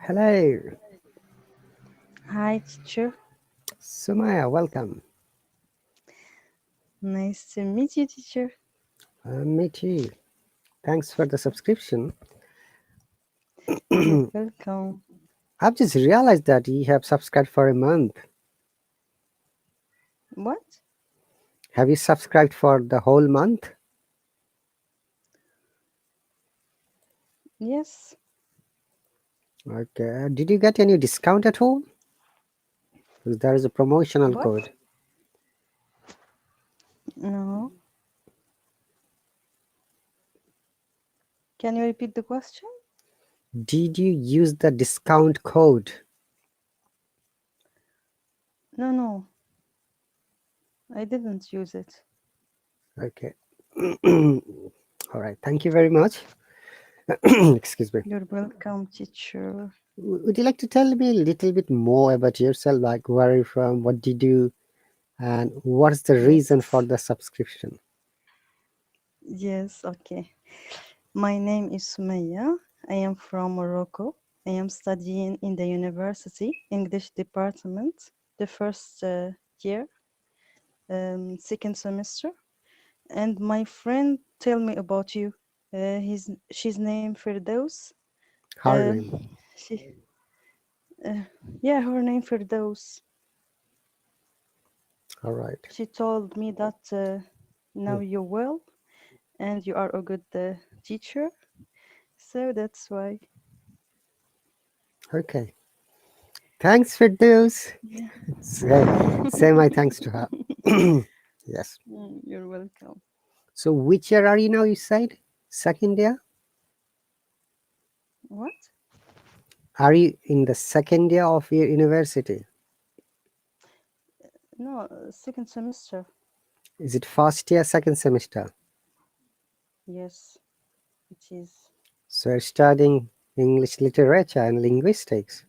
Hello, Hi, teacher. Sumaya, welcome. Nice to meet you, teacher. Me too. Thanks for the subscription. You're welcome. I've just realized that you have subscribed for a month. What? Have you subscribed for the whole month? Yes. Okay. Did you get any discount at all? Because there is a promotional What? code. No. Can you repeat the question? Did you use the discount code? No. I didn't use it. Okay. All right. Thank you very much. Excuse me. You're welcome, teacher. Would you like to tell me a little bit more about yourself? Like, where are you from? What did you do? And what's the reason for Yes. the subscription? Yes, okay. My name is Sumaya. I am from Morocco. I am studying in the university, English department, the first year, second semester. And my friend tell me about you. She's named Firdaus. Her Um, name. she, uh, yeah, her name Firdaus. All right. She told me that now Hmm. you're well and you are a good teacher. So that's why. Okay. Thanks for those. Yeah. Say my thanks to her. Yes. You're welcome. So which year are you now? You said second year. What? Are you in the second year of your university? No, second semester. Is it first year, second semester? Yes, it is. So you're studying English literature and linguistics.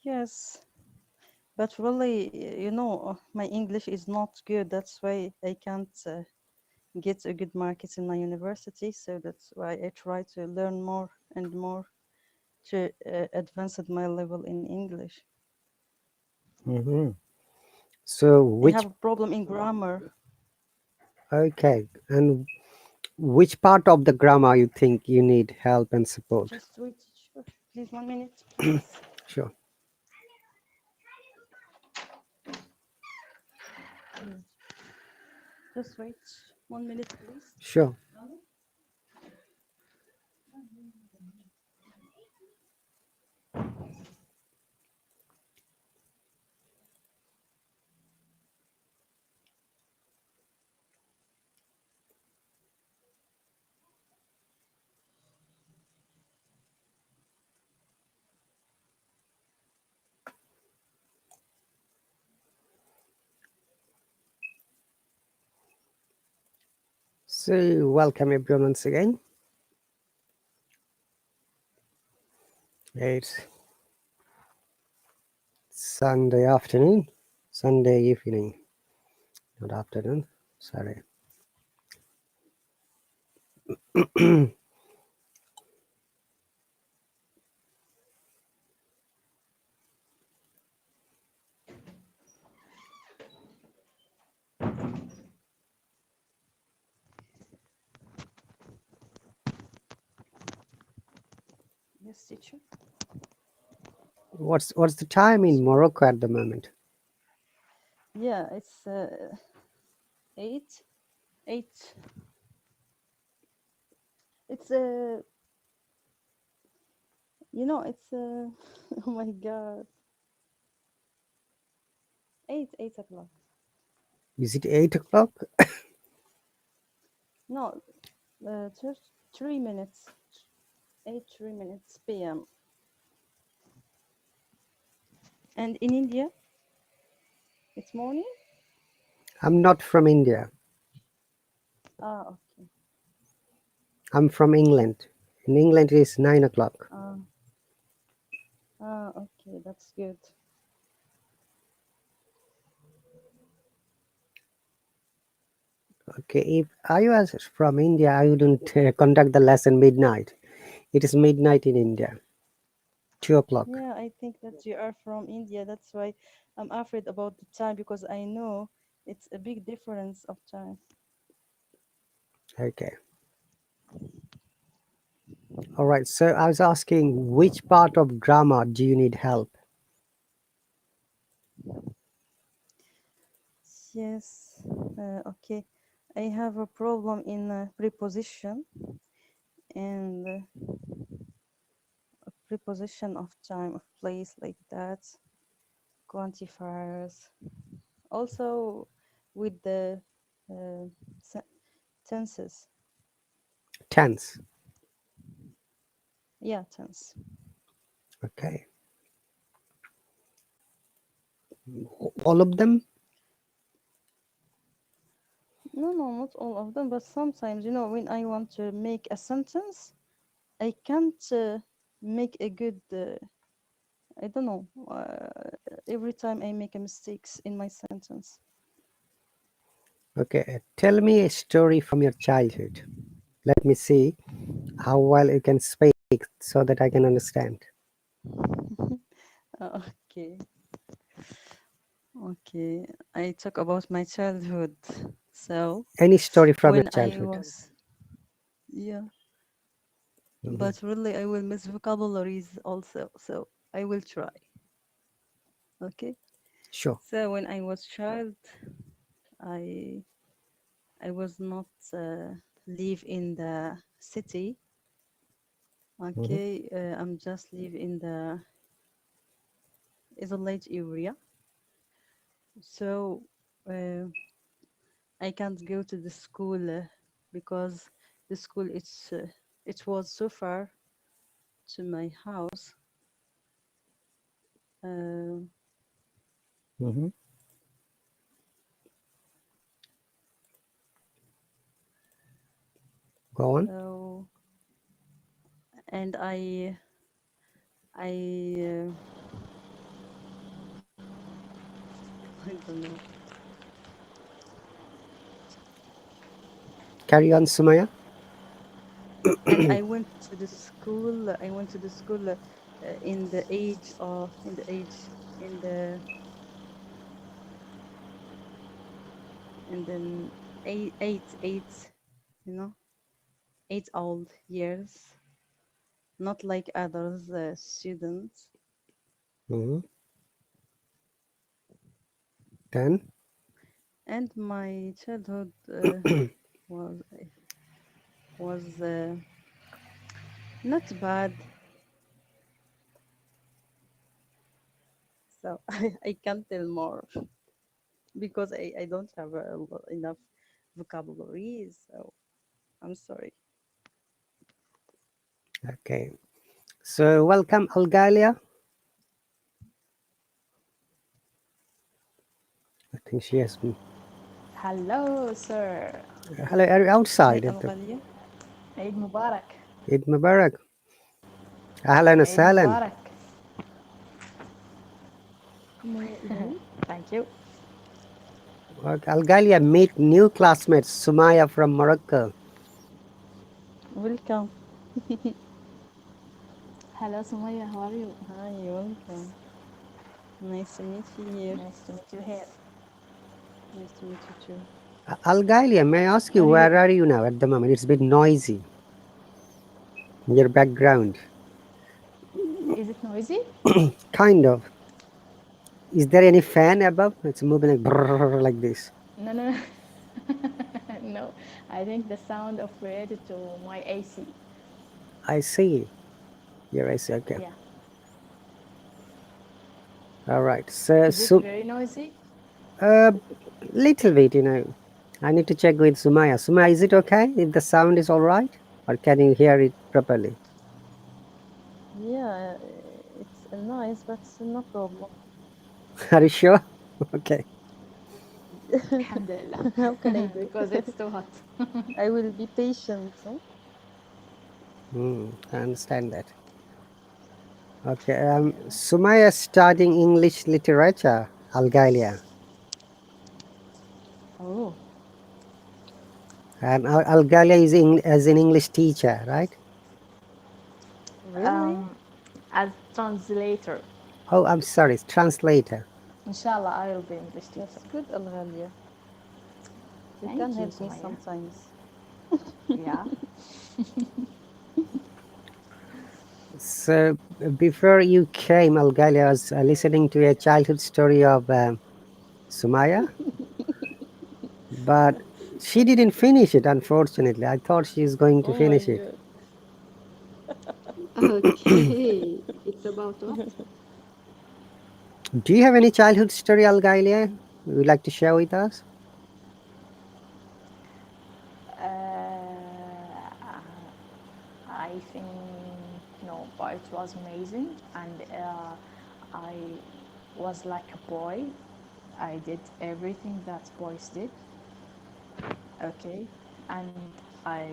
Yes, but really, my English is not good. That's why I can't get a good market in my university. So that's why I try to learn more and more to advance at my level in English. Hmm. So I which have a problem in grammar. okay, and which part of the grammar you think you need help and support? Just wait, sure. Please, 1 minute, please. Sure. Just wait 1 minute, please. Sure. So welcome everyone once again. It's Sunday afternoon, Sunday evening, not afternoon. Sorry. Yes, teacher. What's the time in Sorry. Morocco at the moment? Yeah, it's 8. 8. It's it's oh my God, 8 o'clock. Is it 8 o'clock? No, 3 minutes. 3 minutes p.m. And in India, it's morning. I'm not from India. Ah, okay. I'm from England. In England, it is 9 o'clock. Okay. Okay, that's good. Okay, if I was from India, I wouldn't conduct the lesson midnight. It is midnight in India, 2 o'clock. Yeah, I think that you are from India. That's why I'm afraid about the time because I know it's a big difference of time. Okay. All right. So I was asking, which part of grammar do you need help? Yes. Okay. I have a problem in preposition and preposition of time, of place, like that. Quantifiers. Also with the uh, se- tenses. Tense. Yeah, tense. Okay. All of them? No, no, not all of them, but sometimes, when I want to make a sentence, I can't make a good, I don't know, every time I make a mistakes in my sentence. Okay. Tell me a story from your childhood. Let me see how well you can speak so that I can understand. Okay, okay. I talk about my childhood. So Any story from your when I childhood. was, yeah, Mhm. but really I will miss vocabularies also. So I will try. Okay. Sure. So when I was child, I I was not live in the city. Mhm. Okay, I'm just live in the isolate area. So uh, I can't go to the school because the school it was so far to my house. Uh, Mhm. Go on. so and I I don't know. Carry on, Sumaya. And I went to the school. I went to the school in the age in the in the eight, you know, 8 old years, not like others students. Mhm. Then. And my childhood was was not bad. So I can't tell more because I don't have enough vocabulary. So I'm sorry. Okay. So welcome, Algalia. I think she has been. Hello, sir. Hello, are you Hi, outside at the Alghalia. Eid Mubarak. Eid Mubarak? Ahlan Eid Sahlan. Mubarak. Thank you. Algalia, meet new classmates, Sumaya from Morocco. Welcome. Hello, Sumaya. How are you? Hi, welcome. Nice to meet you here. Nice to meet you here. Nice to meet you too. Algalia, may I ask you, Are you? where are you now at the moment? It's a bit noisy, your background. Is it noisy? Kind of. Is there any fan above? It's moving like brrrr, like this. No, no, no. No. I think the sound of related to my AC. I see. Here I see. Okay. Yeah. All right. So, Is it very noisy? uh, little bit, I need to check with Sumaya. Sumaya, is it okay if the sound is all right? Or can you hear it properly? Yeah, it's nice, but no problem. Are you sure? Okay. Alhamdulillah. How can I do? Because it's too hot. I will be patient. Huh? I understand that. Okay. Sumaya studying English literature, Algalia. Oh, And Algalia is as an English teacher, right? Really? as translator. Oh, I'm sorry, translator. Inshallah, I will be English teacher. That's good, Al-Ghalia. You can Thank you, help me Sumaya. sometimes. Yeah. So before you came, Algalia, I was listening to a childhood story of Sumaya, but she didn't finish it, unfortunately. I thought she's going to Oh my finish it. God. Okay, it's about what? Do you have any childhood story, Algalia, you would like to share with us? I think no, but it was amazing, and I was like a boy. I did everything that boys did. Okay, and I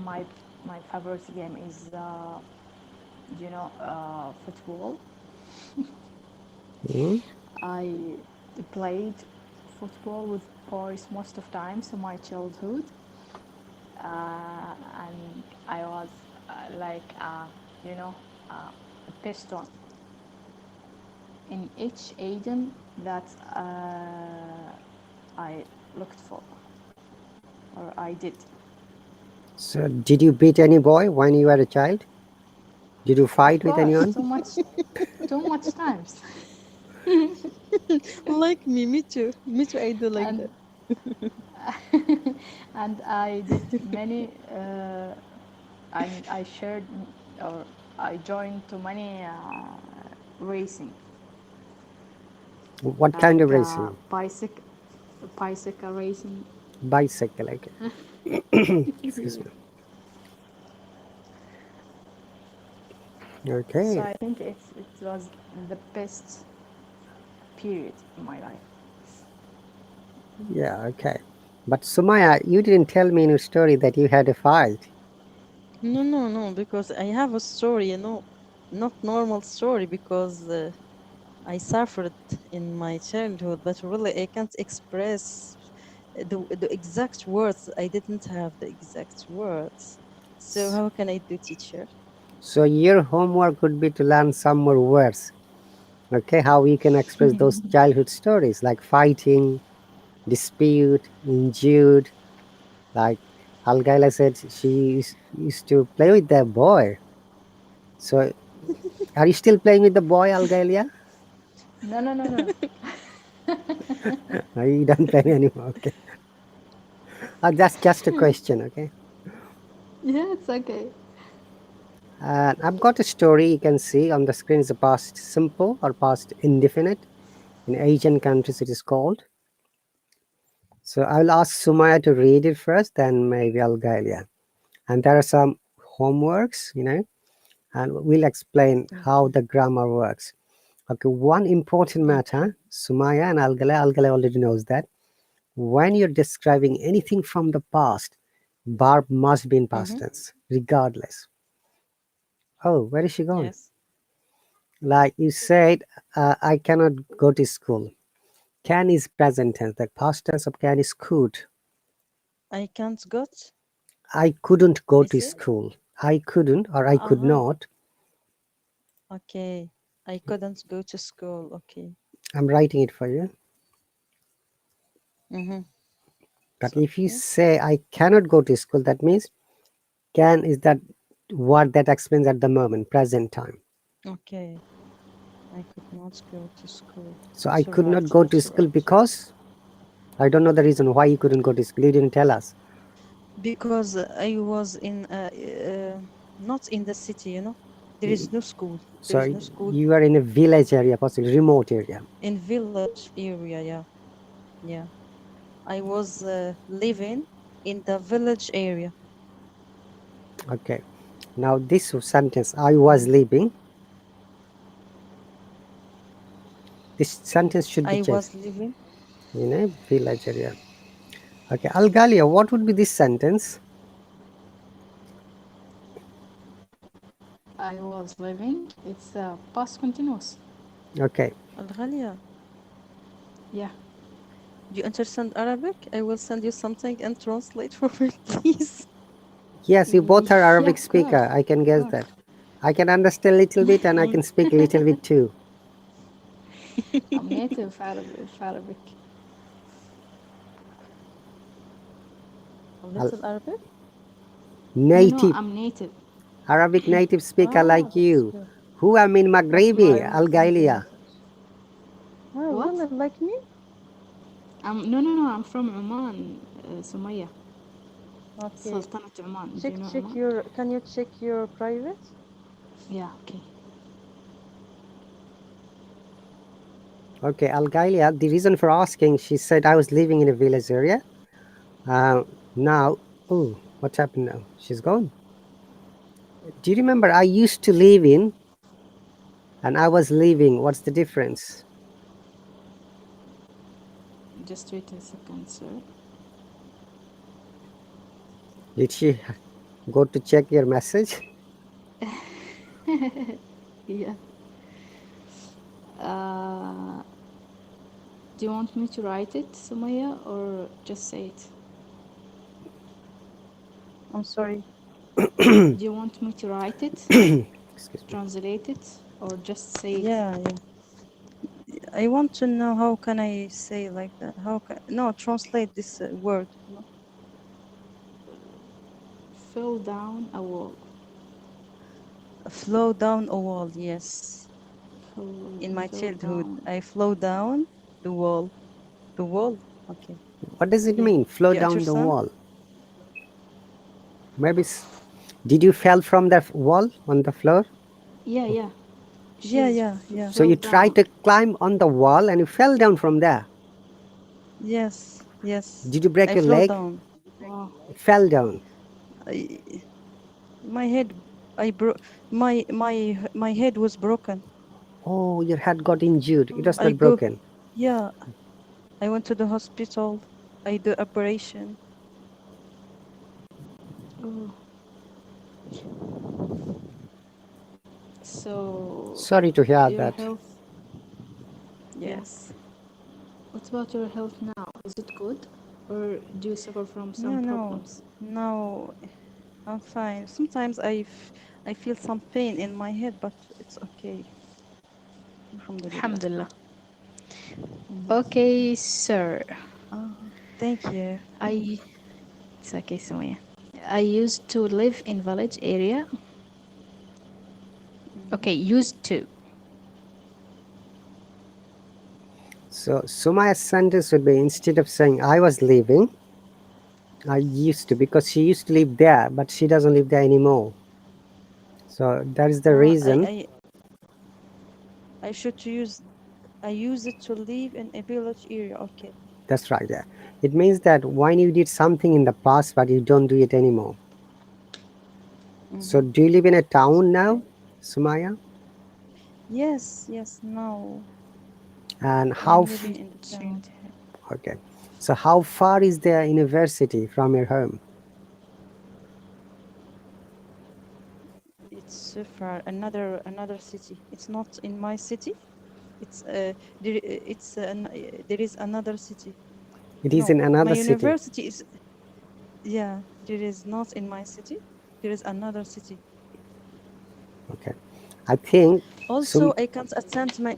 my my favorite game is football. Hmm? I played football with boys most of times in my childhood, and I was like you know a piston in each item that I looked for or I did. So, did you beat any boy when you were a child? Did you Of fight with course, anyone? too much times, Like me, me too. Me too, I do like and that. and I did many. I shared or I joined to many racing What kind of like racing? bicycle racing. Bicycle, okay. Excuse me. So Okay. I think it was the best period in my life. Yeah, okay. But Sumaya, you didn't tell me in your story that you had a fight. No, no, no, because I have a story, not normal story because I suffered in my childhood, but really I can't express the exact words. I didn't have the exact words. So S- how can I do, teacher? So your homework would be to learn some more words. Okay, how you can express those childhood stories like fighting, dispute, injured. Like Algaila said, she used to play with the boy. So are you still playing with the boy, Algalia? No, no, no, no. No, you don't play anymore. Okay. That's just a question. Okay. Yeah, it's okay. I've got a story you can see on the screen is a past simple or past indefinite. In Asian countries, it is called. So I'll ask Sumaya to read it first, then maybe Algalia. And there are some homeworks, and we'll explain how Okay, the grammar works. Okay, one important okay, matter, Sumaya and Algalia already knows that. When you're describing anything from the past, verb must be in past mm-hmm. tense, regardless. Oh, where is she gone? Yes. Like you said, I cannot go to school. Can is present tense. The past tense of can is could. I can't got. I couldn't go I to say. school. I couldn't or I could Uh-huh. not. Okay. I couldn't go to school. Okay. I'm writing it for you. Mm-hmm. It's But if you okay. say I cannot go to school, that means can is that word that explains at the moment, present time. Okay. I could not go to school. So I It's could not alright. go to It's school alright. because I don't know the reason why you couldn't go to school. You didn't tell us. Because I was in not in the city, There is no school. There So is no school you are in a village area, possibly remote area. in village area. Yeah, yeah. I was living in the village area. Okay. Now this sentence, I was Mm. living. This sentence should be I changed was living. in a village area. Okay, Algalia, what would be this sentence? I was living. It's past continuous. Okay. Al-Ghalia, Yeah. do you understand Arabic? I will send you something and translate for me, please. Yes, you both are Yeah, Arabic of course. speaker. I can Of guess course. that. I can understand a little bit and I Um, can speak a little bit too. I'm native Arabic. a Al- little Arabic? No, Native, I'm native. Arabic native speaker Ah, like that's you. good. Who I mean Okay, Maghribi, I will Al send you a Gailia. message. Oh, What? really? Like me? No. I'm from Oman, Sumaya. Okay. Sultanate Oman. Do Check you know check Oman? your can you check your private? Yeah. Okay. Okay, Al Gailia, the reason for asking, she said I was living in a village area. Now, oh, what's happened now? She's gone. Do you remember I used to live in and I was leaving? What's the difference? Just wait a second, sir. Did she go to check your message? Yeah. Uh, do you want me to write it, Sumaya, or just say it? I'm sorry. Do you want me to write it, Excuse me. translate it, or just say it? Yeah, yeah. I want to know how can I say like that? How can no translate this word? No. Fill down a wall. Flow down a wall. Yes. In my Fill childhood, down. I flow down the wall. The wall. Okay. What does it Yeah. mean? Flow Do you down the understand? wall. Maybe. Did you fell from the wall on the floor? Yeah. Yeah, She's yeah, yeah. So fell you tried down. to climb on the wall and you fell down from there. Yes, yes. Did you break I your flow leg? down. Wow. You fell down. I, my head. I broke. My head was broken. Oh, your head got injured. It was I not go. broken. Yeah. I went to the hospital. I do operation. Oh. So, Sorry to hear your that. health, yeah. Yes. What about your health now? Is it good? Or do you suffer from some Yeah. No. problems? No. I'm fine. Sometimes I feel some pain in my head, but it's okay. Alhamdulillah. Alhamdulillah. Mhm. Okay, sir. Thank you. I, it's okay, Sumaya. I used to live in village area. Mhm. Okay, used to. So Sumaya's sentence would be, instead of saying I was leaving, I used to, because she used to live there, but she doesn't live there anymore. So that is the Uh, reason. I, I should use. I use it to live in a village area. Okay. That's right. Yeah. It means that when you did something in the past, but you don't do it anymore. So Mm-hmm. do you live in a It's town okay. now, Sumaya? Yes. Yes. Now And I am how? living in the town. Okay. So how far is the university from your home? It's far. Another city. It's not in my city. It's there is another city. It is No, in my another city. university is. Yeah, there is not in my city. There is another city. Okay. I think Also, Sum. I can't attend my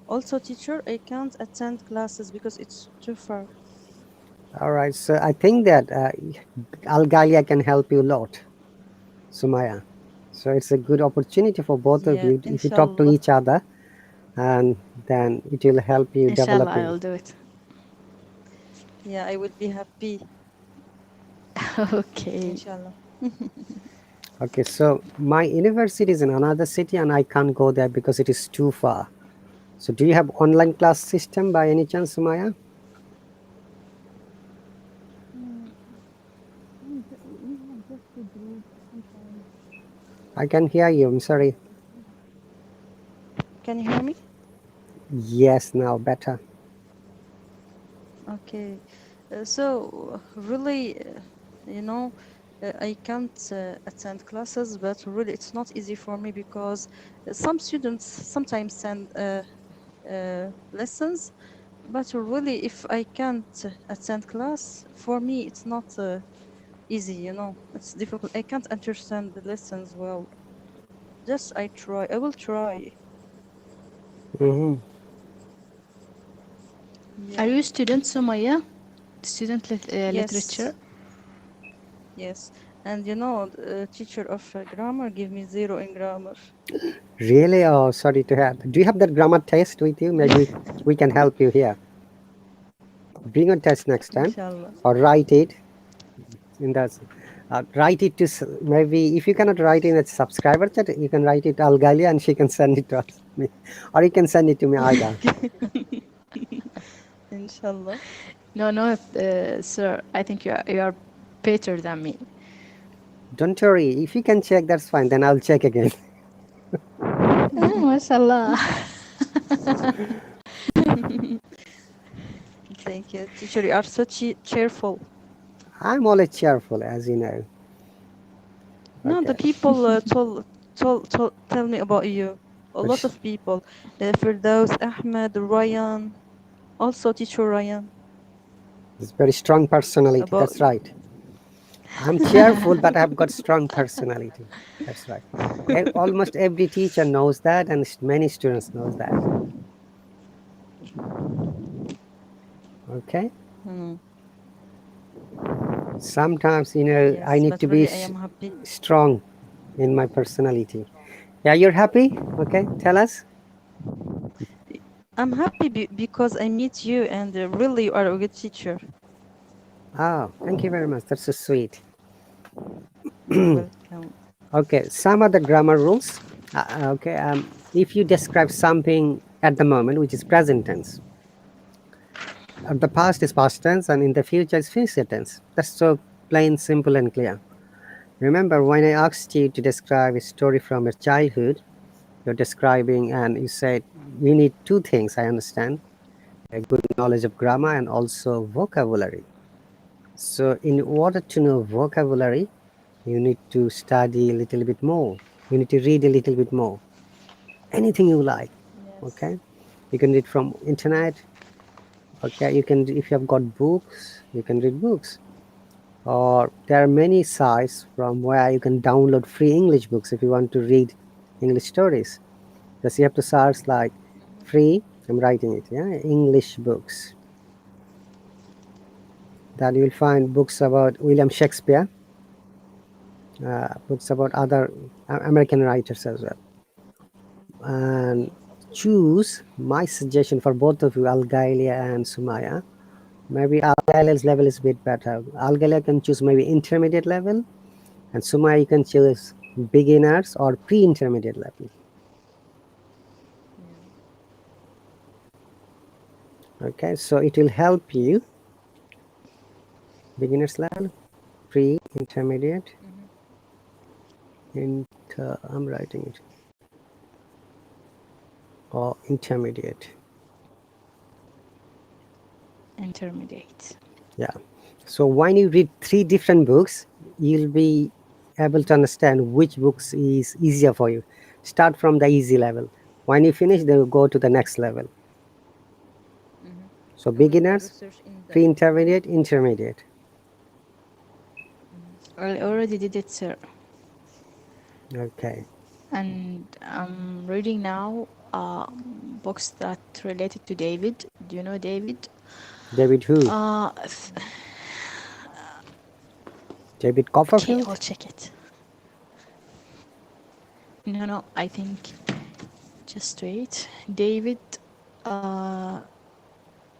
also teacher. I can't attend classes because it's too far. All right. So I think that Algalia can help you a lot, Sumaya. So it's a good opportunity for both of Yeah, you if you talk to inshallah. each other, and then it will help you Inshallah, developing. I'll do it. Yeah, I will be happy. Okay. Inshallah. Okay. So my university is in another city, and I can't go there because it is too far. So do you have online class system by any chance, Sumaya? We have just a group sometimes. I can hear you. I'm sorry. Can you hear me? Yes, now better. Okay. So really, you know, I can't attend classes, but really it's not easy for me because some students sometimes send lessons, but really if I can't attend class, for me it's not easy, you know, it's difficult. I can't understand the lessons well. Just I will try. Hmm. Are Yeah. you a student, Sumaya? Student Yes. literature? Yes. And you know, teacher of grammar give me 0 in grammar. Really? Oh, sorry to have. Do you have that grammar test with you? Maybe we can help you here. Bring a test next time, Inshallah. or write it in the. Write it to maybe if you cannot write in a subscriber chat, you can write it Algalia and she can send it to us, me, or you can send it to me either. Inshallah. No, no, sir. I think you are better than me. Don't worry. If you can check, that's fine. Then I'll check again. Mashallah. Thank you, teacher. You are so cheerful. I'm always cheerful, as you know. No, the Okay. people tell me about you. A lot of people. Firdaus, Ahmed, Ryan, also teacher Ryan, It's very strong personality. about That's right. I'm cheerful, but I've got strong personality. That's right. Almost every teacher knows that, and many students knows that. Okay. Hmm. Sometimes, I Yes, need but to be really I am happy. strong in my personality. Yeah, you're happy? Okay, tell us. I'm happy because I meet you and really you are a good teacher. Oh, thank you very much. That's so sweet. You're welcome. Okay, some other grammar rules. Okay, if you describe something at the moment, which is present tense, the past is past tense, and in the future is future tense. That's so plain, simple, and clear. Remember when I asked you to describe a story from your childhood, you're describing, and you said you need two things, I understand, a good knowledge of grammar and also vocabulary. So, in order to know vocabulary, you need to study a little bit more. You need to read a little bit more. Anything you like, Yes. okay? You can read from internet, okay? You can, if you have got books, you can read books. Or there are many sites from where you can download free English books if you want to read English stories. Just you have to search like free, I'm writing it, yeah, English books. Then you'll find books about William Shakespeare, books about other American writers as well. And choose my suggestion for both of you, Algalia and Sumaya. Maybe Algalia's level is a bit better. Algalia can choose maybe intermediate level, and Sumaya you can choose beginners or pre-intermediate level. Okay, so it will help you beginners level, pre-intermediate, I'm writing it, or intermediate. Intermediate. Yeah. So when you read three different books, you'll be able to understand which books is easier for you. Start from the easy level. When you finish, then you go to the next level. So I will beginners, research in the internet. pre-intermediate, intermediate. I already did it, sir. Okay. And I'm reading now books that related to David. Do you know David? David who? Th- David okay, Copperfield? I'll check it. No, no, I think just wait. David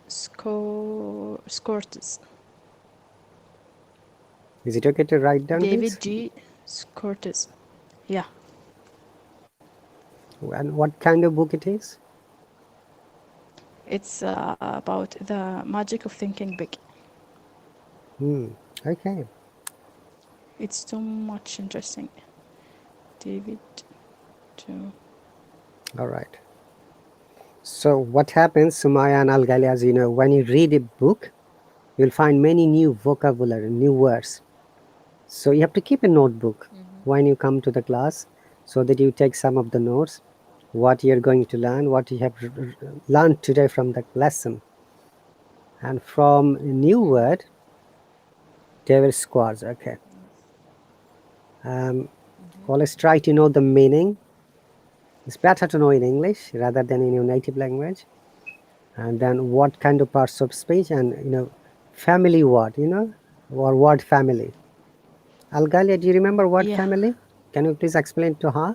Scortis. Is it okay to write down, please? David G. Scortis. Yeah, And what kind of book it is? it's about the magic of thinking big. Okay. It's too much interesting. David, too. All right. So what happens, Sumaya and Algali, as you know, when you read a book, you'll find many new vocabulary, new words. So you have to keep a notebook when you come to the class so that you take some of the notes, what you're going to learn, what you have learned today from the lesson. And from a new word, there were squads. Okay. Always try to know the meaning. It's better to know in English rather than in your native language. And then what kind of parts of speech and, family word, or word family. Algalia, do you remember word Yeah. family? Can you please explain to her?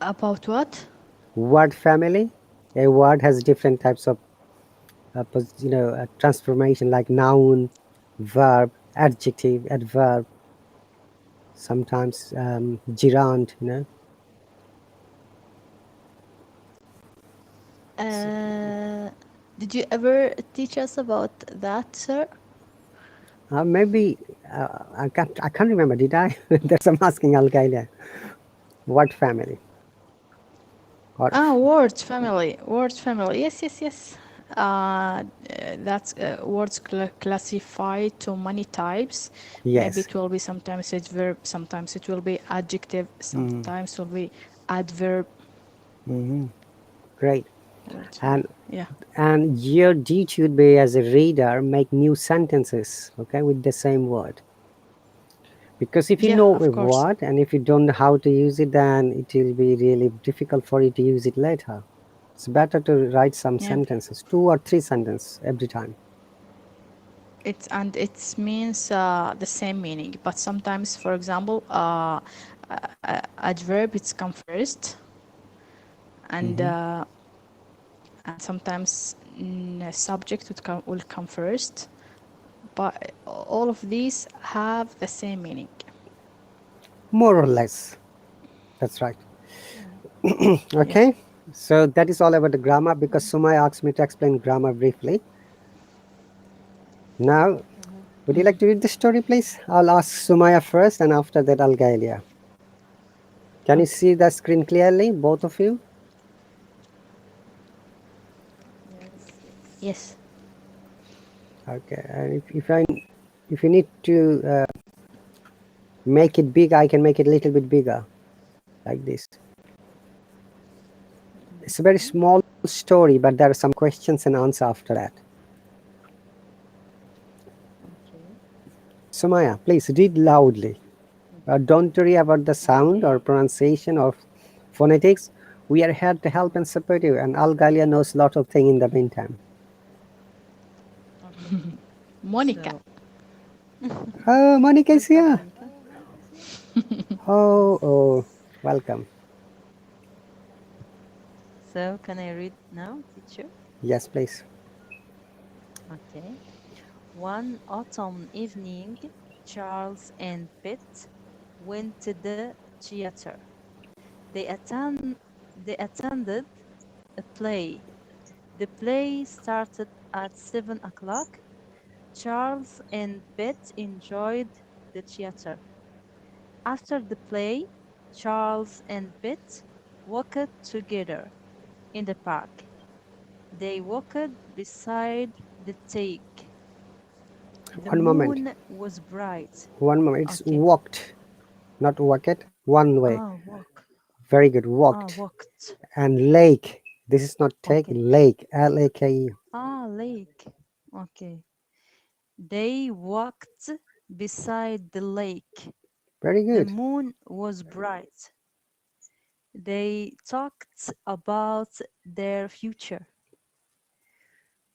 About what? Word family. A word has different types of, transformation like noun, verb, adjective, adverb, sometimes gerund, Uh, did you ever teach us about that, sir? Maybe I can't remember. Did I? That's I'm asking Algalia. What family? Or Ah, words family. Words family. Yes, yes, yes. That's words classified to many types. Maybe yes. it will be sometimes it's verb, sometimes it will be adjective, sometimes will be adverb. Great. Words family. And Yeah. and your duty would be as a reader make new sentences, okay, with the same word. Because if you Yeah, know a of course. word and if you don't know how to use it, then it will be really difficult for you to use it later. It's better to write some Yeah. sentences, 2 or 3 sentences every time. It means the same meaning, but sometimes, for example, adverb it's come first, and sometimes subject will come first, but all of these have the same meaning. More or less. That's right. Yeah. Okay. So that is all about the grammar because Sumai asked me to explain grammar briefly. Now, would you like to read the story, please? I'll ask Sumaya first and after that, Algalia. Can you Okay. see the screen clearly, both of you? Yes. Okay. And if you need to make it big, I can make it a little bit bigger, like this. It's a very small story, but there are some questions and answer after that. Sumaya, please read loudly. Don't worry about the sound or pronunciation or phonetics. We are here to help and support you, and Algalia knows a lot of things in the meantime. Monica. Oh, Monica is here. Oh, oh, welcome. So can I read now, teacher? Yes, please. Okay. One autumn evening, Charles and Pitt went to the theater. They attended a play. The play started at 7 o'clock. Charles and Pitt enjoyed the theater. After the play, Charles and Pitt walked together in the park. They walked beside the lake. The One moment. moon was bright. One moment. It's Okay. walked, not walked. One way. Walk. Very good. Walked. Walked. And lake. This is not take. Okay. Lake. Lake. Lake. Okay. They walked beside the lake. Very The good. moon was bright. They talked about their future.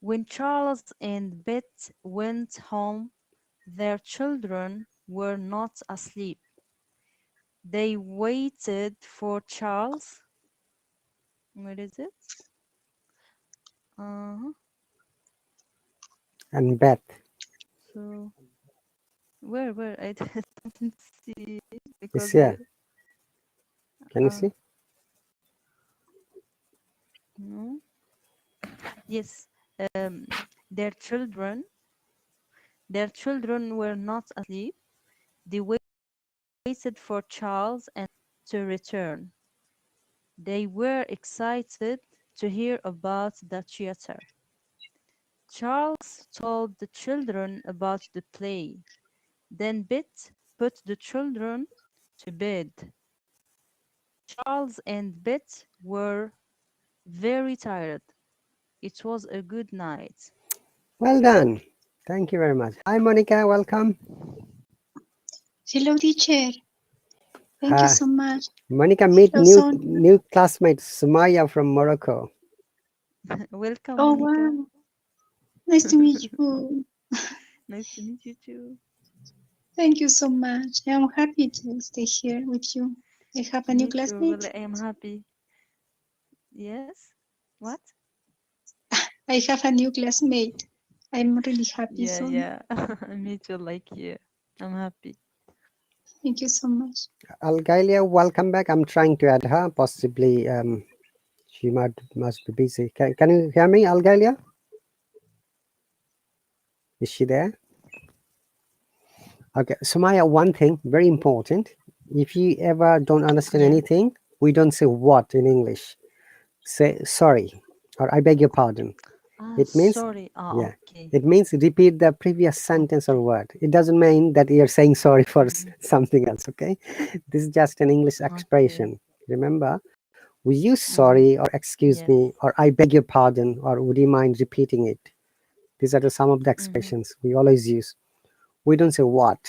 When Charles and Beth went home, their children were not asleep. They waited for Charles. Where is it? Uh-huh. And Beth. So where I didn't see it Is because here. Can you uh see? no. Yes. Um their children their children were not asleep. They waited for Charles and to return. They were excited to hear about the theater. Charles told the children about the play. Then Bet put the children to bed. Charles and Bet were very tired. It was a good night. Well done. Thank you very much. Hi, Monica. Welcome. Hello, teacher. Thank you Uh, so much. Monica, meet Hello, new Son. new classmate Sumaya from Morocco. Welcome, Oh, Monica. wow. Nice to meet you. Nice to meet you too. Thank you so much. I am happy to stay here with you. I have a new Me too. classmate. Really, I am happy. Yes? What? I have a new classmate. I'm really happy, Yeah, Son. yeah. Me too, like you. I'm happy. Thank you so much. Algalia, welcome back. I'm trying to add her. Possibly, she must be busy. Can you hear me, Algalia? Is she there? Okay, Sumaya, one thing very important. If you ever don't understand Yeah. anything, we don't say what in English. Say sorry or I beg your pardon. Ah, It means, sorry. Ah, yeah, okay. it means repeat the previous sentence or Okay. word. It doesn't mean that you're saying sorry for Mm-hmm. something else, okay? This is just an English Okay. expression. Remember, we use Mm-hmm. sorry or excuse Yes. me or I beg your pardon or would you mind repeating it? These are some of the Mm-hmm. expressions we always use. We don't say what.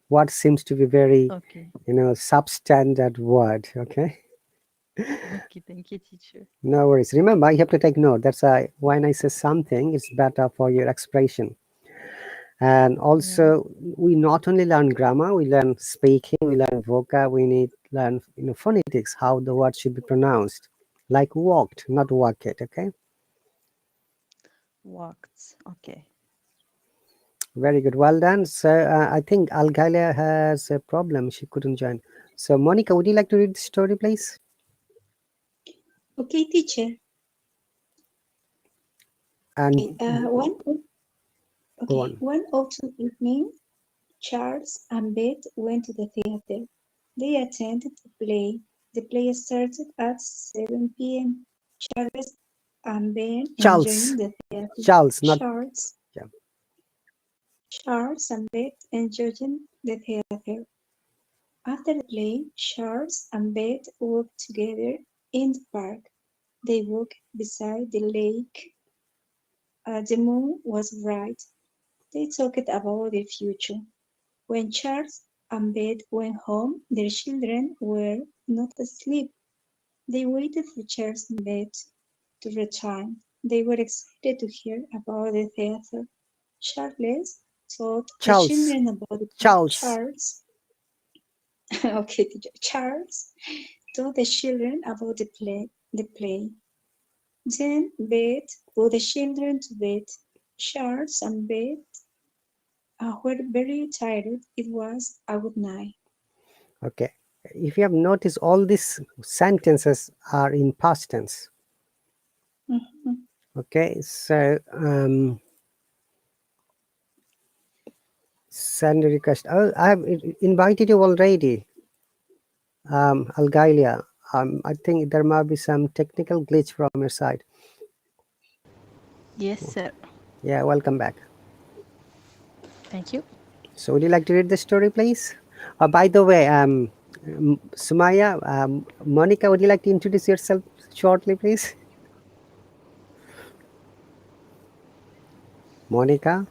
What seems to be very, Okay. substandard word, okay? Okay. Thank you, teacher. No worries. Remember, you have to take note. That's why when I say something, it's better for your expression. And Yeah. also, we not only learn grammar, we learn speaking, we learn vocab, we need learn phonetics, how the word should be pronounced. Like walked, not walk it, okay? Walked. Okay. Very good. Well done. So I think Algalia has a problem. She couldn't join. So Monica, would you like to read the story, please? Okay, teacher. Okay, And go okay, on. one autumn evening, Charles and Beth went to the theater. They attended the play. The play started at 7 p.m. Charles and Ben Charles. enjoying the theater. Charles, not, Charles, yeah. Charles and Beth enjoying the theater. After the play, Charles and Beth walked together in the park. They walked beside the lake. The moon was bright. They talked about the future. When Charles and Beth went home, their children were not asleep. They waited for Charles and Beth to return. They were excited to hear about the theater. Charles told the Charles. children about the Charles. Charles. Okay, Charles told the children about the play. Then Beth put the children to bed. Charles and Beth were very tired. It was a good night. Okay. If you have noticed, all these sentences are in past tense. Mhm. Okay. So send a request. Oh, I have invited you already, Algalia. I think there might be some technical glitch from your side. Yes, sir. Yeah, welcome back. Thank you. So would you like to read the story, please? By the way, Sumaya, Monica, would you like to introduce yourself shortly, please? Monica?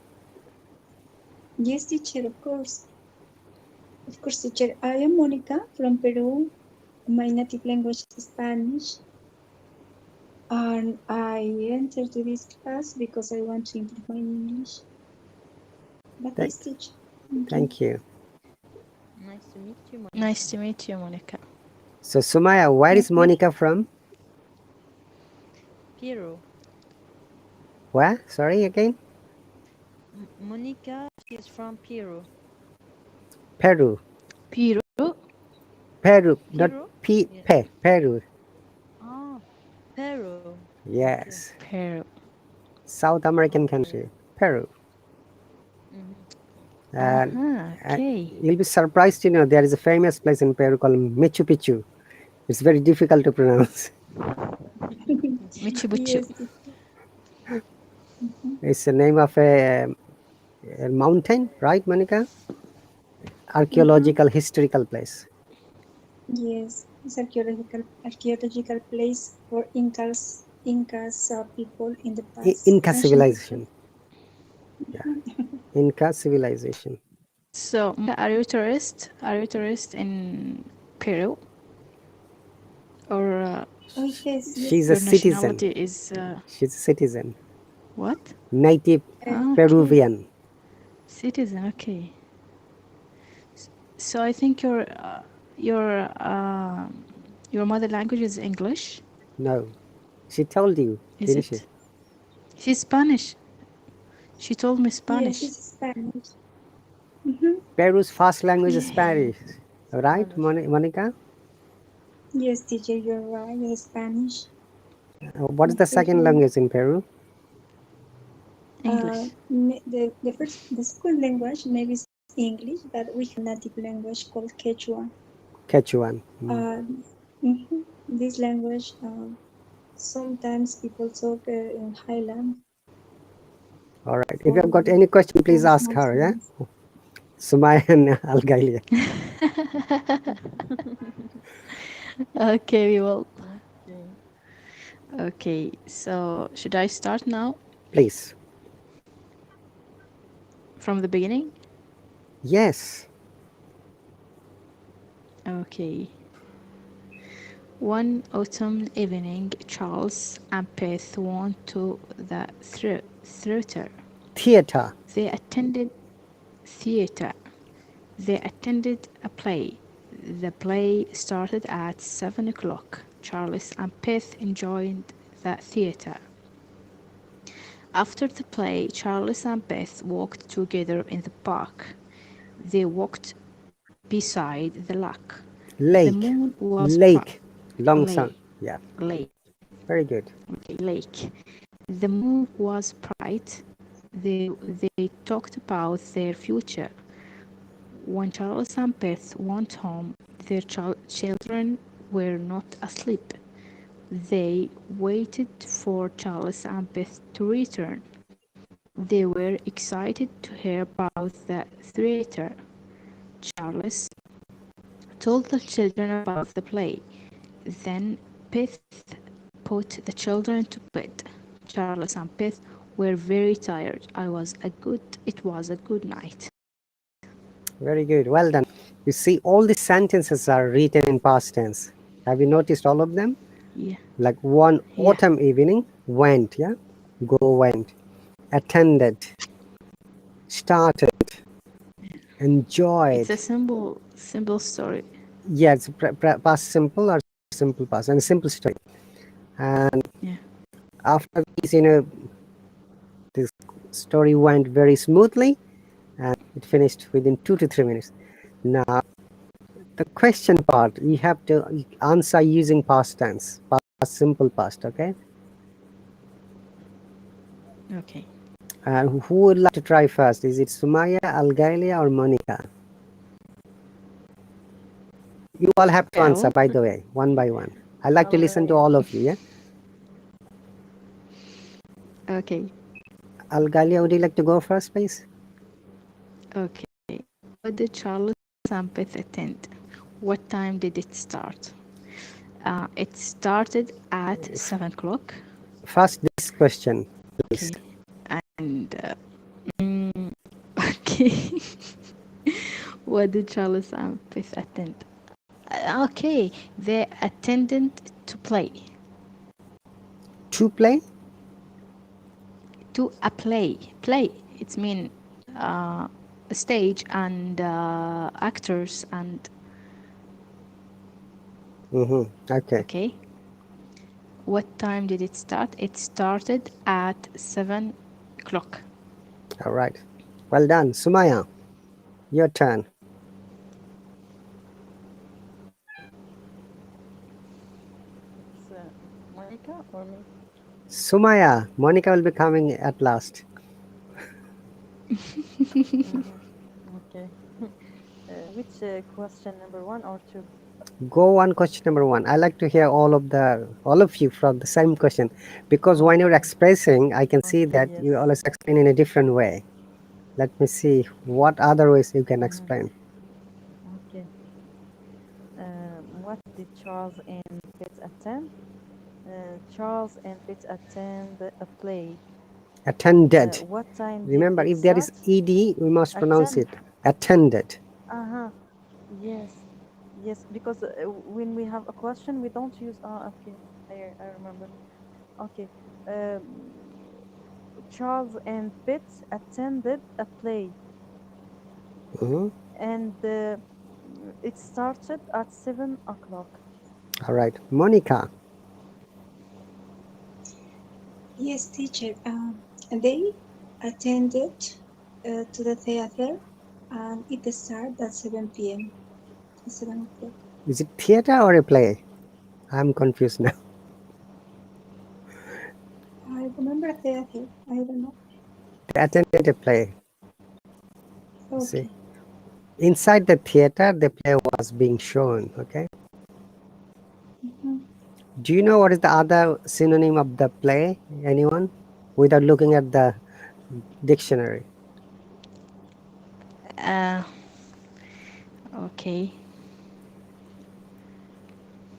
Yes, teacher, of course. Of course, teacher. I am Monica from Peru. My native language is Spanish. And I entered to this class because I want to improve my English. But Thank, yes, teacher. Thank you. thank you. Nice to meet you, Monica. Nice to meet you, Monica. So Sumaya, where is Okay. Monica from? Peru. Where? Sorry again? Monica is from Peru. Peru. Peru. Peru, not Peru? Yeah. Peru. Ah, Peru. Okay. Yes. Peru. South American Okay. country. Peru. Mm-hmm. And, and Okay. you'll be surprised to know there is a famous place in Peru called Machu Picchu. It's very difficult to pronounce. Michi Buchi. Yes, teacher. Mhm. It's the name of a mountain, right, Monica? archaeological historical place. Yes, it's archaeological place for Incas people in the past. Inca Ancient people. civilization. Yeah, Inca civilization. So, Monica, are you a tourist? Are you a tourist in Peru? Or Oh yes, yes. She's a your citizen. nationality is She's a citizen. what? Native Okay, Peruvian. citizen. Okay. So I think your your mother language is English. No, she told you, Is didn't she? it? She's Spanish. She told me Yes, Spanish. it's Spanish. Hmm. Peru's first language is Yeah. Spanish, right, Monica? Yes, teacher, you're right. It's Spanish. What is the second Unfortunately, language in Peru? English. the school language maybe is English, but we have native language called Quechua. Quechuan. Uh, this language, sometimes people talk in Highland All right. If you for have got any question, please ask small her. Yeah, towns. Sumaya and Algalia. Okay, we will. Okay. Okay, so should I start now Please. from the beginning? Yes. Okay. One autumn evening, Charles and Beth went to the theater. Theater. They attended theater. They attended a play. The play started at 7 o'clock. Charles and Beth enjoyed the theater. After the play, Charles and Beth walked together in the park. They walked beside the lake. The Lake. moon was Lake. Long lake. sun. Yeah. Lake. Very good. Okay, lake. The moon was bright. They talked about their future. When Charles and Beth went home, their children were not asleep. They waited for Charles and Beth to return. They were excited to hear about the theater. Charles told the children about the play. Then Beth put the children to bed. Charles and Beth were very tired. It was a good night. Very good. Well done. You see, all the sentences are written in past tense. Have you noticed all of them? Yeah. Like one Yeah. autumn evening, went, yeah? Go, went. Attended. Started. It's a Enjoyed. simple story. Yeah, it's past simple or simple past and simple story. And Yeah. after this, this story went very smoothly and it finished within 2 to 3 minutes. Now, the question part, you have to answer using past tense, past simple past, okay? Okay. Who would like to try first? Is it Sumaya, Algalia, or Monica? You all have to I answer, will. by the way, one by one. I like to listen to all of you, yeah? Okay. Algalia, would you like to go first, please? Okay. What did Charles and Beth attend? What time did it start? It started at 7 o'clock. First, this question, please. Okay. And okay. What did Charles and Beth attend? Okay, they attended to play. To play? To a play. Play. It's mean a stage and actors and Okay. okay. What time did it start? It started at 7 o'clock. All right. Well done. Sumaya, your turn. It's Monica or me? Sumaya, Monica will be coming at last. Okay. Which question, number 1 or 2? Go on question number 1. I like to hear all of you from the same question, because when you're Okay. expressing, I can see Okay, that yes. you always explain in a different way. Let me see what other ways you can explain. did Charles and Pitt attend? Charles and Pitt attend a play. Attended. What time did Remember, it if there start? is ed, we must pronounce Attend. it. Attended. Uh-huh. Yes. Yes, because when we have a question, we don't use. Okay. I remember. Okay. Charles and Pitt attended a play, Mhm. and it started at 7 o'clock. All right, Monica. Yes, teacher. They attended to the theater, and it started at 7 p.m. 7 o'clock. Is it theater or a play? I'm confused now. I remember theater. I don't know. They attended a play. See, Okay. inside the theater, the play was being shown. Okay. Mhm. Do you know what is the other synonym of the play? Anyone? Without looking at the dictionary. Uh, okay.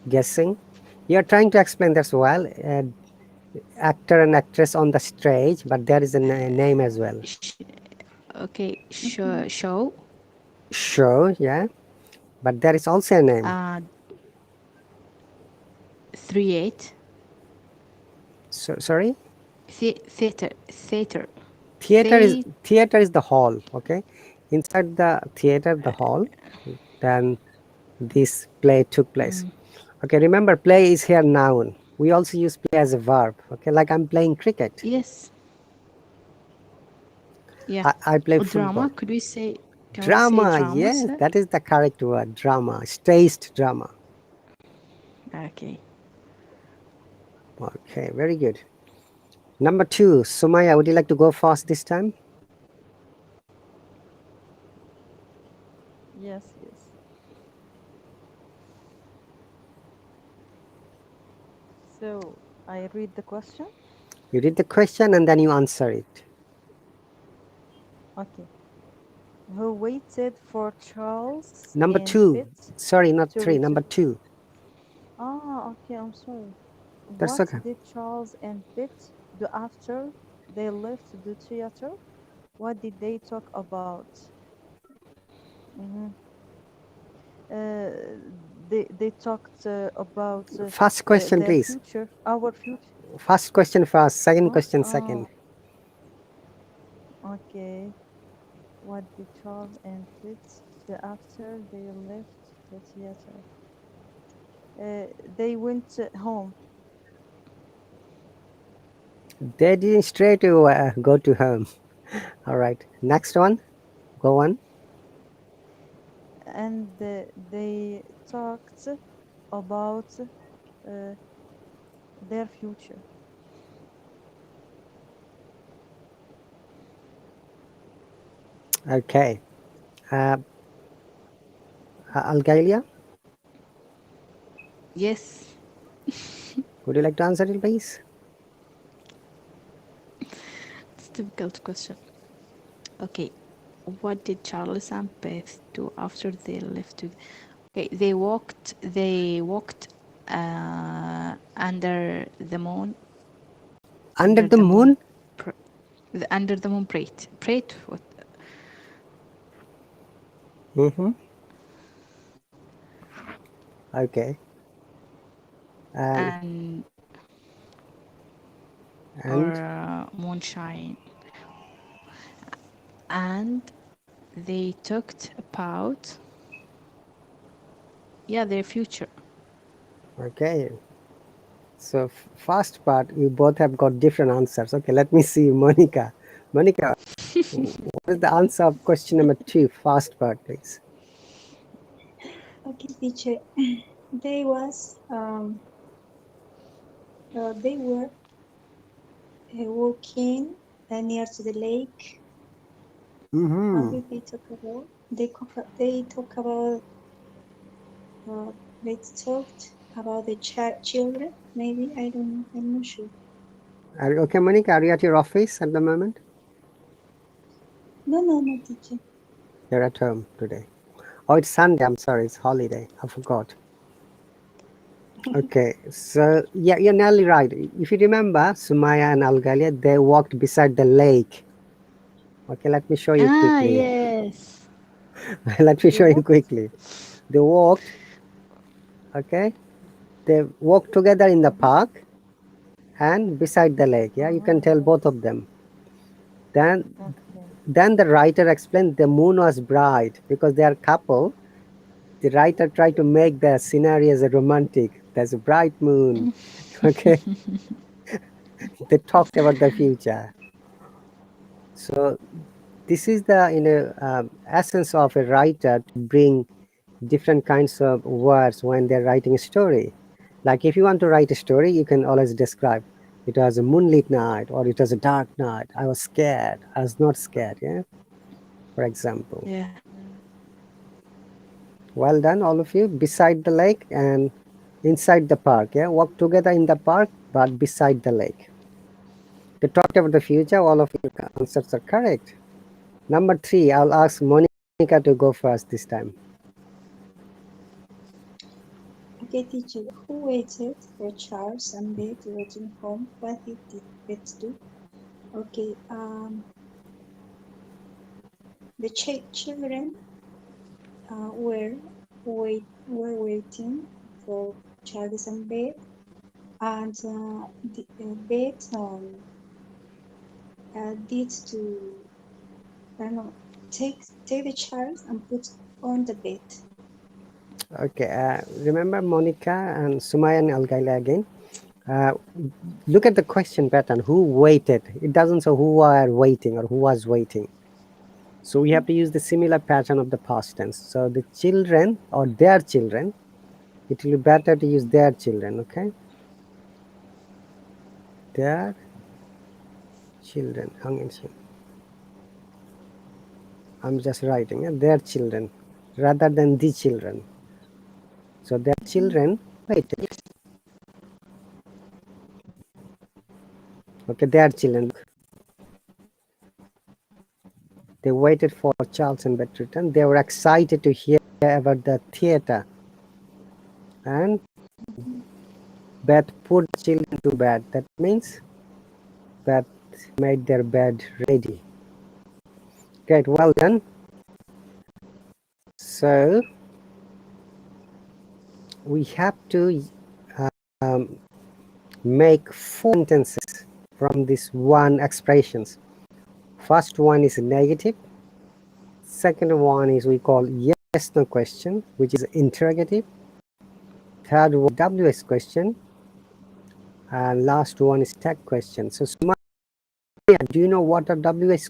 Guessing. You're trying to explain this well. Actor and actress on the stage, but there is a name as well. Okay. Mhm. Show. Show, yeah. But there is also a name. 38. So, sorry? Theater. Theater. Theater is the hall, okay? Inside the theater, the hall, then this play took place. Okay, remember play is here noun. We also use play as a verb, okay? Like I'm playing cricket. Yes. Yeah. I play Or football. drama. Could we say? Can we say Drama, drama, yes, sir? that is the correct word. Drama, staged drama. Okay. Okay, very good. Number 2, Sumaya, would you like to go first this time? Yes, yes. So I read the question. You read the question and then you answer it. Okay. Who waited for Charles Number and 2, Pitt sorry, not to 3, return? number 2. Okay, I'm sorry. That's What okay. did Charles and Pitt do after they left the theater? What did they talk about? Mhm. Uh, they talked about First question, their please. future, our future. First question first, second What? question second. Okay. What did Charles and Pitt do after they left the theater? They went home. They didn't straight to go to home. All right, next one. Go on. And they talked about uh, their future. Okay. Uh, Algalia, Yes. would you like to answer it, please? It's a difficult question. Okay. What did Charles and Beth do after they left? Okay. They walked under the moon. Under the moon? Under the moon prayed. Prayed what? Mm-hmm. Okay. And or And moonshine. And they talked about their future. okay. So first part, you both have got different answers. Okay, let me see, Monica. Monica, what is the answer of question number 2? First part, please. Okay, teacher. They were walking near to the lake. What Mm-hmm. did they talk about? They talk about uh, they talked about the children. Maybe I don't know. I'm not sure. Are you okay, Monica? Are you at your office at the moment? No, no, no, teacher. You're at home today. Oh, it's Sunday. I'm sorry. It's holiday. I forgot. Okay, so yeah, you're nearly right. If you remember, Sumaya and Algalia, they walked beside the lake. Okay, let me show you Ah, quickly. yes. Let me They show you walked. quickly. They walked, okay? They walked together in the Mm-hmm. park and beside the lake. Yeah, you can tell both of them. Then, Okay. then the writer explained the moon was bright because they are a couple. The writer tried to make the scenario as a romantic. There's a bright moon. Okay, they talked about the future. So this is the essence of a writer to bring different kinds of words when they're writing a story. Like if you want to write a story, you can always describe it was a moonlit night or it was a dark night. I was scared. I was not scared. Yeah, for example. Yeah. Well done, all of you. Beside the lake and inside the park. Yeah, walk together in the park, but beside the lake. They talked about the future. All of your answers are correct. Number 3, I'll ask Monica to go first this time. Okay, teacher, who waited for Charles and Beth return home? What did Beth do? Okay, the children were waiting for Charles and Beth, and Beth did to no, take the child and put on the bed. Okay, remember Monica and Sumaya and Algaila again. Uh, look at the question pattern. Who waited? It doesn't say who are waiting or who was waiting. So we have to use the similar pattern of the past tense. So the children or their children, it will be better to use their children, okay? Their children. I'm just writing their children rather than the children. So their children waited. Yes. Okay, their children. They waited for Charles and Beth to return. They were excited to hear about the theater. And Beth put the children to bed. That means Beth made their bed ready. Great, well done. So we have to um, make 4 sentences from this one expressions. First one is negative. Second one is we call yes no question, which is interrogative. Third one WS question. And last one is tag question. So Sumaya, do you know what are WH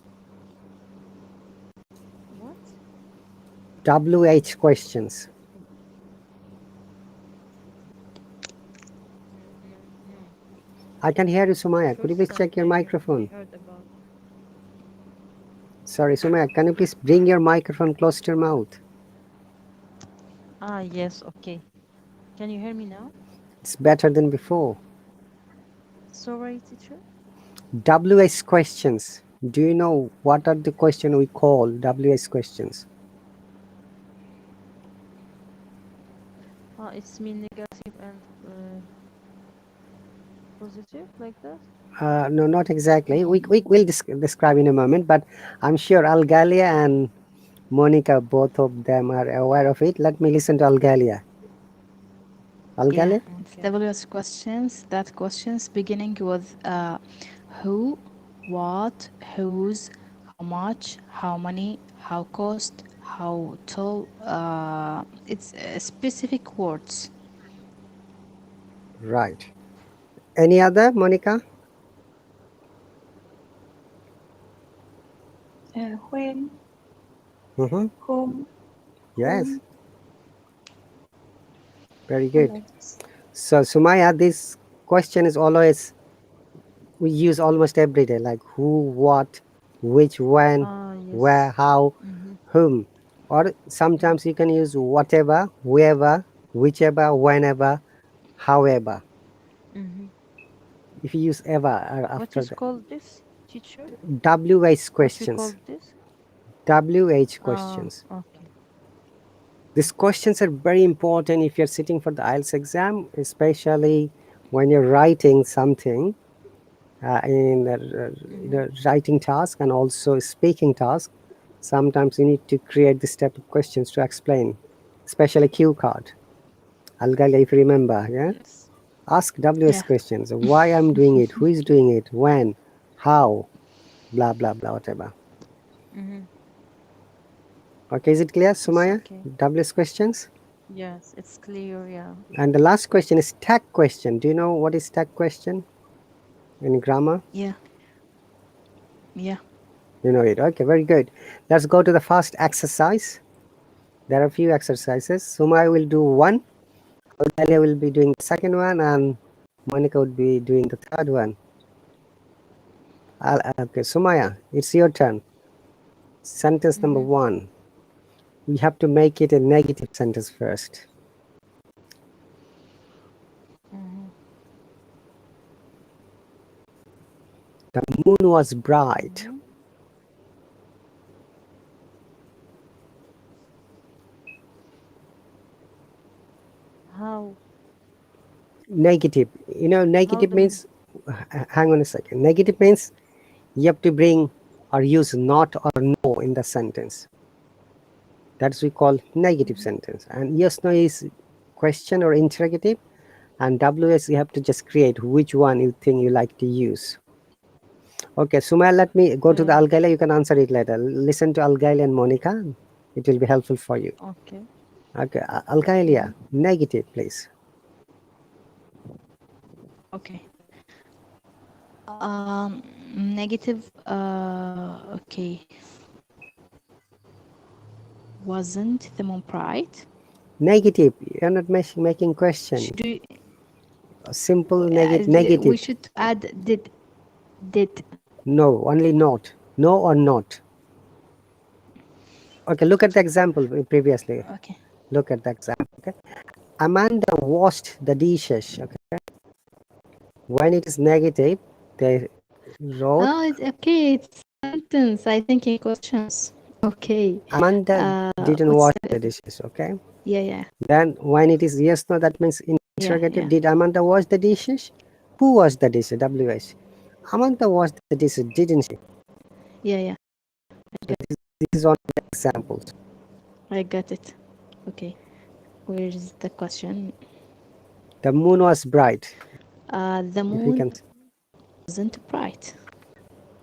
What? questions? No. I can hear you, Sumaya. Could you please First check time your I microphone? heard about. Sorry, Sumaya, can you please bring your microphone close to your mouth? Ah, yes, okay. Can you hear me now? It's better than before. Sorry, teacher. WH questions. Do you know what are the question we call WH questions? It's mean negative and positive like that? No, not exactly. We will describe in a moment, but I'm sure Algalia and Monica, both of them are aware of it. Let me listen to Algalia. Yeah. Algalia? It's Okay. WS questions. That questions beginning with who, what, whose, how much, how many, how cost, how tall. It's specific words. Right. Any other, Monica? When, Mm-hmm. whom, Yes, whom, very and good. like this. So, Sumaya, this question is always, we use almost every day, like who, what, which, when, where, Yes. how, Mm-hmm. whom. Or sometimes you can use whatever, whoever, whichever, whenever, however. Mm-hmm. If you use ever What after is the called this, teacher? WH What we questions. call this? WH questions. Okay. These questions are very important if you're sitting for the IELTS exam, especially when you're writing something in the writing task and also speaking task. Sometimes you need to create this type of questions to explain, especially cue card. Algalia, if you remember, yeah? Yes. Ask WS Yeah. questions. Why I'm doing it, who is doing it, when, how, blah, blah, blah, whatever. Mm-hmm. Okay, is it clear, It's Sumaya? okay. WS questions? Yes, it's clear. Yeah. And the last question is tag question. Do you know what is tag question in grammar? Yeah. Yeah. You know it. Okay, very good. Let's go to the first exercise. There are a few exercises. Sumaya will do one, Algalia will be doing the second one, and Monica would be doing the third one. Okay, Sumaya, it's your turn. Sentence number Mm-hmm. one. We have to make it a negative sentence first. Mm-hmm. The moon was bright. Mm-hmm. How Negative. You know, how negative the means, hang on a second. Negative means you have to bring or use not or no in the sentence. That's we call negative mm-hmm. sentence. And yes, no is question or interrogative. And WS you have to just create which one you think you like to use. Okay, Sumaya, let me go to the Algalia. You can answer it later. Listen to Algalia and Monica. It will be helpful for you. Okay. Okay, Mm-hmm. Algalia, negative, please. Okay. Negative. Okay. Wasn't the moon bright? Negative. You're not making question. Should we? A simple We negative. should add did. No, only not. No or not. Okay, look at the example previously. Okay. Look at the example. Okay. Amanda washed the dishes. Okay. When it is negative, they wrote Oh, it's okay. It's sentence. I think in questions. Okay. Amanda didn't What's wash the, the dishes. Okay. yeah, yeah, Then when it is yes, no, that means yeah, interrogative. yeah, Did Amanda wash the dishes? Who washed the dishes? WH. Amanda washed the dishes, didn't she? yeah, yeah. This is one of the examples. I got it. Okay. Where's the question? The moon was bright. The If we moon can. wasn't bright.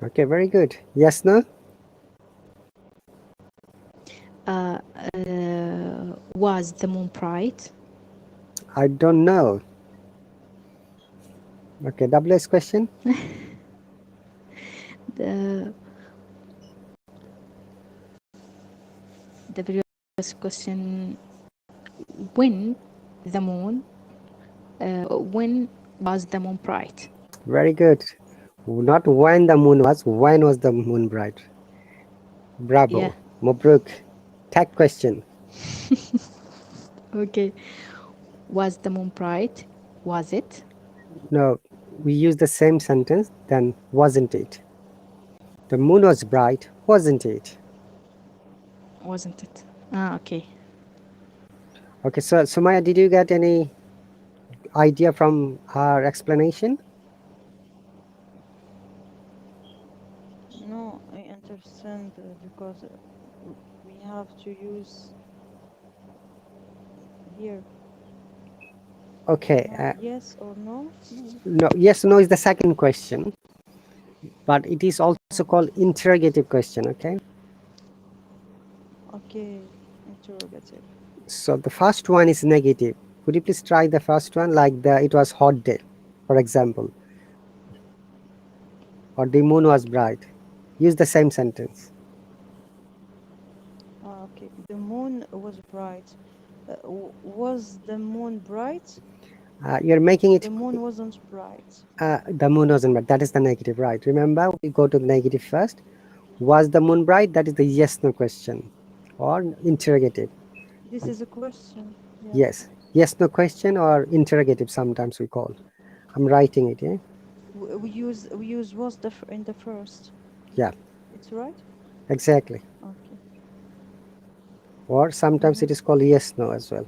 Okay, very good. Yes, no? Uh, was the moon bright? I don't know. Okay, WS question. The previous question. When the moon? When was the moon bright? Very good. Not when the moon was the moon bright? Yeah. Bravo. Mubruk. Tag question. Okay. Was the moon bright? Was it? No, we use the same sentence, then wasn't it? The moon was bright, wasn't it? Wasn't it? Ah, okay. Okay, so Sumaya, did you get any idea from our explanation? No, I understand because we have to use here Okay, yes or no. No. no, yes, no is the second question, but it is also called interrogative question, okay? Okay, interrogative. So the first one is negative. Could you please try the first one, like it was hot day, for example, or the moon was bright. Use the same sentence. Okay, the moon was bright. Was the moon bright? You're making it, The moon wasn't bright. the moon wasn't bright. That is the negative, right? Remember, we go to the negative first. Was the moon bright? That is the yes no question or interrogative. This is a question. Yeah. Yes, yes no question or interrogative sometimes we call. I'm writing it, yeah? We use was in the first. Yeah, It's right. exactly. Okay. or sometimes it is called yes no as well.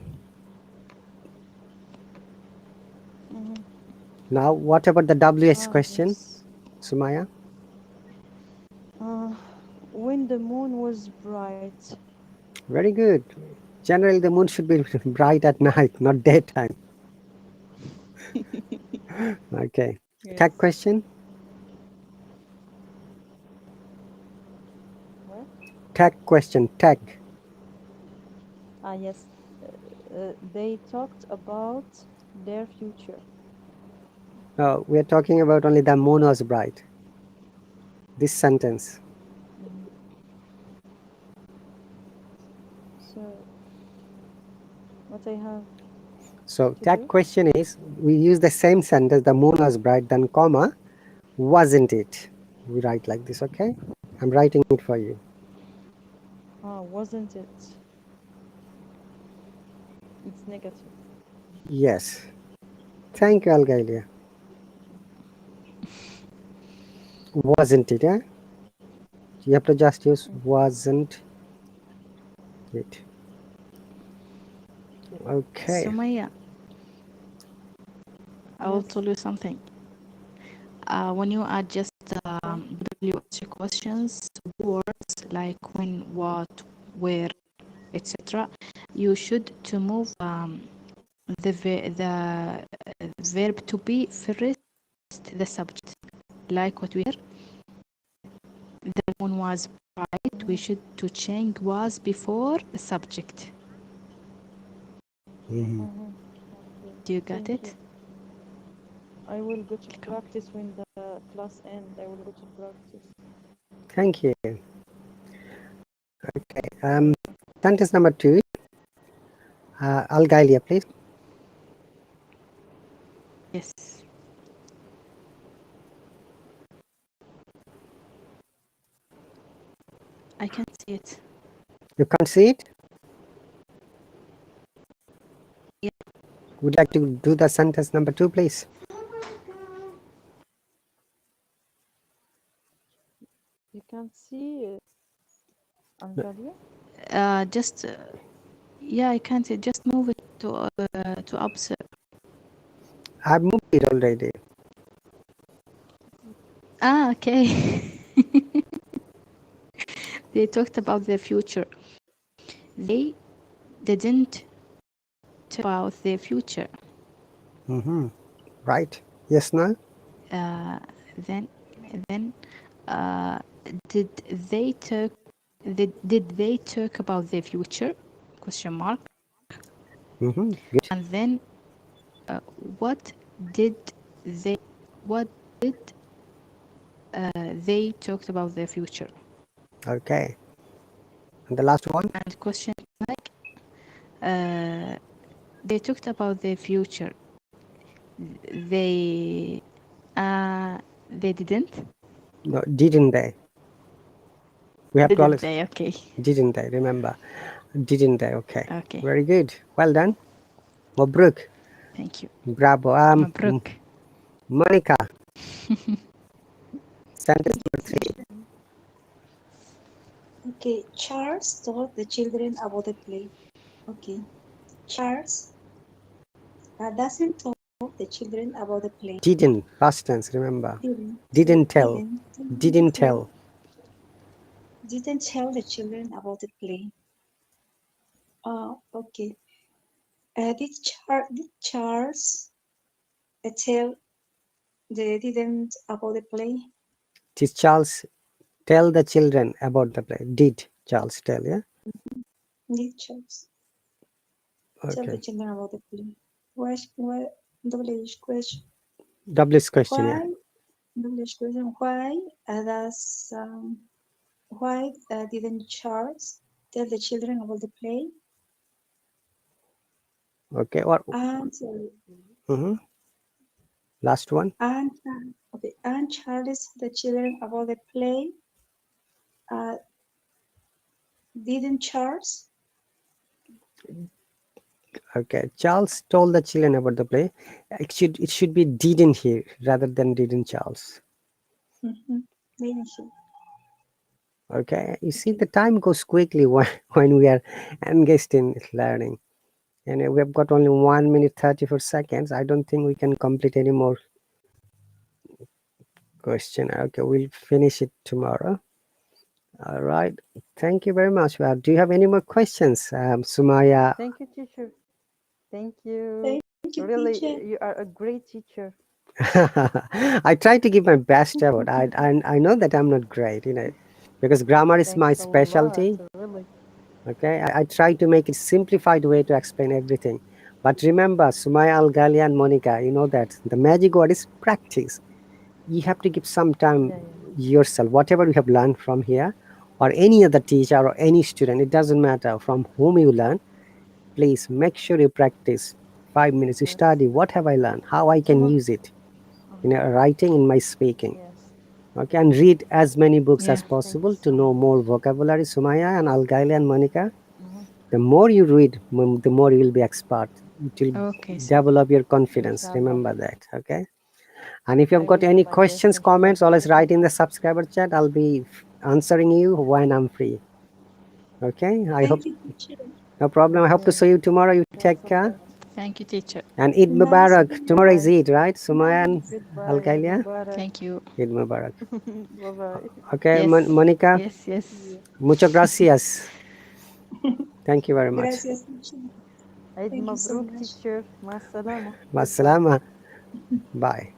Now, what about the WH question, Yes. Sumaya? When the moon was bright. Very good. Generally, the moon should be bright at night, not daytime. Okay. Yes. Tag question. What? Tag question. Tag. Yes. They talked about their future. No, we are talking about only the moon was bright. This sentence. So, what I have So to tag do? question is, we use the same sentence, the moon was bright, then comma, wasn't it? We write like this, okay? I'm writing it for you. Wasn't it? It's negative. Yes. Thank you, Algalia. Wasn't it, eh? You have to just use wasn't it. Okay. Sumaya, I will Yes. tell you something. When you add just WH questions, words like when, what, where, etc., you should to move the verb to be first the subject, like what we hear. The moon was bright. We should to change was before the subject. Mhm. Okay. Do you get Thank it? you. I will go to practice when the class ends. I will go to practice. Thank you. Okay. Sentence number 2. Algalia, please. Yes. I can see it. You can't see it? Yeah. Would you like to do the sentence number 2, please? You can see Angalia? Just yeah, I can't see. Just move it to observe. I've moved it already. Okay. They talked about the future. They didn't talk about the future. Mm-hmm. Right. Yes, no? Uh, then uh, did they talk? Did they talk about the future? Question mark. Mm-hmm. Good. And then uh, what did they? What did they talked about the future? Okay. And the last one? And question like uh, they talked about the future. They they didn't. No, didn't they? We have to Didn't always, they? Okay. didn't they? Remember. Didn't they? Okay. Okay. Very good. Well done. Mabruk. Thank you. Bravo. Mabruk. Monica. Sentence number 3. Okay, Charles told the children about the play. Okay, Charles doesn't talk the children about the play. Didn't. Past tense, remember. Didn't, Didn't tell. Didn't tell, tell. didn't tell the children about the play. Okay. Did Charles tell they didn't about the play? Did Charles tell the children about the play? Did Charles tell, yeah? Did Charles tell the Okay. children about the play? What WH question? W's question, yeah. Why WH question? Why didn't Charles tell the children about the play? Okay. Or And last one. And Charles the children about the play. Uh, didn't Charles? Okay. Charles told the children about the play. It should be didn't here rather than didn't Charles. Mm-hmm. Didn't he? Okay, you see, the time goes quickly when we are engaged in learning. And we have got only 1 minute 34 seconds. I don't think we can complete any more question. Okay, we'll finish it tomorrow. All right. Thank you very much. Well, do you have any more questions, Sumaya? Thank you, teacher. Thank you. Thank you, Really, teacher. you are a great teacher. I try to give my best effort. I know that I'm not great, because grammar is my Thanks a lot, specialty. really. Okay, I try to make it simplified way to explain everything. But remember, Sumaya, Algalia, and Monica, you know that the magic word is practice. You have to give some time Yeah, yeah. yourself, whatever you have learned from here, or any other teacher or any student, it doesn't matter from whom you learn. Please make sure you practice 5 minutes. You Yes. study what have I learned, how I can use it in writing, in my speaking. Yes. Okay, and read as many books Yeah. as Thank you possible to so know much. more vocabulary. Sumaya and Algaila and Monica, Mhm. the more you read, the more you will be expert. It will Okay, sir. develop your confidence. Inshallah. Remember that. Okay. And if I you've got will do any my best, questions, inshallah, comments, always teacher. write in the subscriber chat. I'll be answering you when I'm free. Okay. I Thank hope, you, teacher. no problem. I hope to Okay. see you tomorrow. You take Thanks a care. lot. Thank you, teacher. And Eid Nice. Mubarak. Tomorrow is Bye. Eid, right? Sumaya and Goodbye. Eid Algalia. Mubarak. Thank you. Eid Mubarak. Bye bye. Okay, Yes. Monica. Yes, See yes. you. Muchas gracias. Thank you very much. Gracias, teacher. Eid Thank you so Mabruk, much. teacher. Ma salama. Goodbye. Masalama. Bye.